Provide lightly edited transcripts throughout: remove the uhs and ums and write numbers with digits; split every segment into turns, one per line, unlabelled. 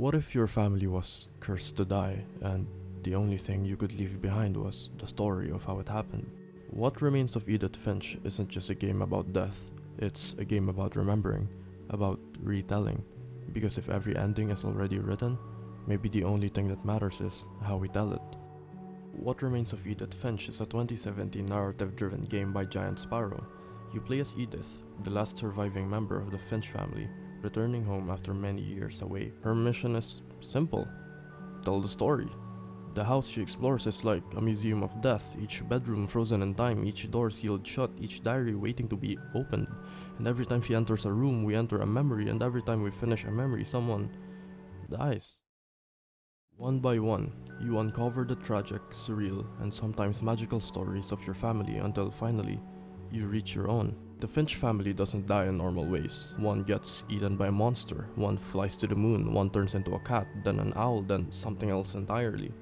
What if your family was cursed to die, and the only thing you could leave behind was the story of how it happened? What Remains of Edith Finch isn't just a game about death, it's a game about remembering, about retelling. Because if every ending is already written, maybe the only thing that matters is how we tell it. What Remains of Edith Finch is a 2017 narrative-driven game by Giant Sparrow. You play as Edith, the last surviving member of the Finch family, returning home after many years away. Her mission is simple: tell the story. The house she explores is like a museum of death, each bedroom frozen in time, each door sealed shut, each diary waiting to be opened. And every time she enters a room, we enter a memory, and every time we finish a memory, someone dies. One by one, you uncover the tragic, surreal, and sometimes magical stories of your family until finally, you reach your own. The Finch family doesn't die in normal ways. One gets eaten by a monster, one flies to the moon, one turns into a cat, then an owl, then something else entirely.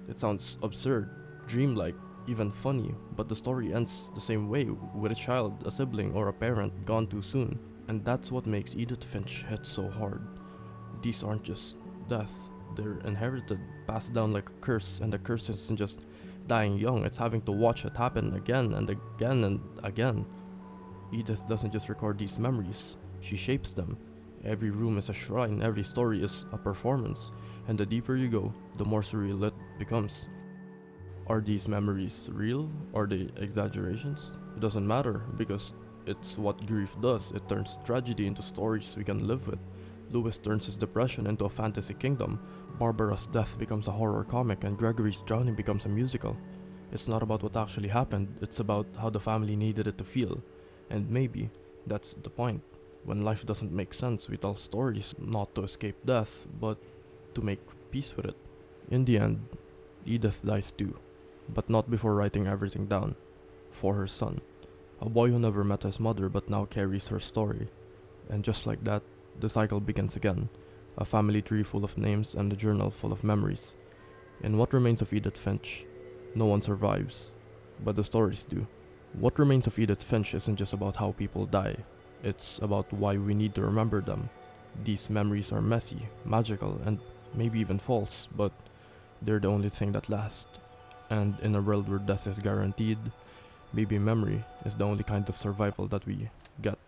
It sounds absurd, dreamlike, even funny, but the story ends the same way, with a child, a sibling, or a parent gone too soon. And that's what makes Edith Finch hit so hard. These aren't just death, they're inherited, passed down like a curse, and the curse isn't just dying young, it's having to watch it happen again and again and again. Edith doesn't just record these memories, she shapes them. Every room is a shrine, every story is a performance, and the deeper you go, the more surreal it becomes. Are these memories real? Are they exaggerations? It doesn't matter, because it's what grief does. It turns tragedy into stories we can live with. Lewis turns his depression into a fantasy kingdom. Barbara's death becomes a horror comic, and Gregory's drowning becomes a musical. It's not about what actually happened, it's about how the family needed it to feel. And maybe that's the point. When life doesn't make sense, we tell stories, not to escape death, but to make peace with it. In the end, Edith dies too, but not before writing everything down. For her son, a boy who never met his mother but now carries her story. And just like that, the cycle begins again. A family tree full of names and a journal full of memories. In What Remains of Edith Finch, no one survives, but the stories do. What Remains of Edith Finch isn't just about how people die, it's about why we need to remember them. These memories are messy, magical, and maybe even false, but they're the only thing that lasts. And in a world where death is guaranteed, maybe memory is the only kind of survival that we get.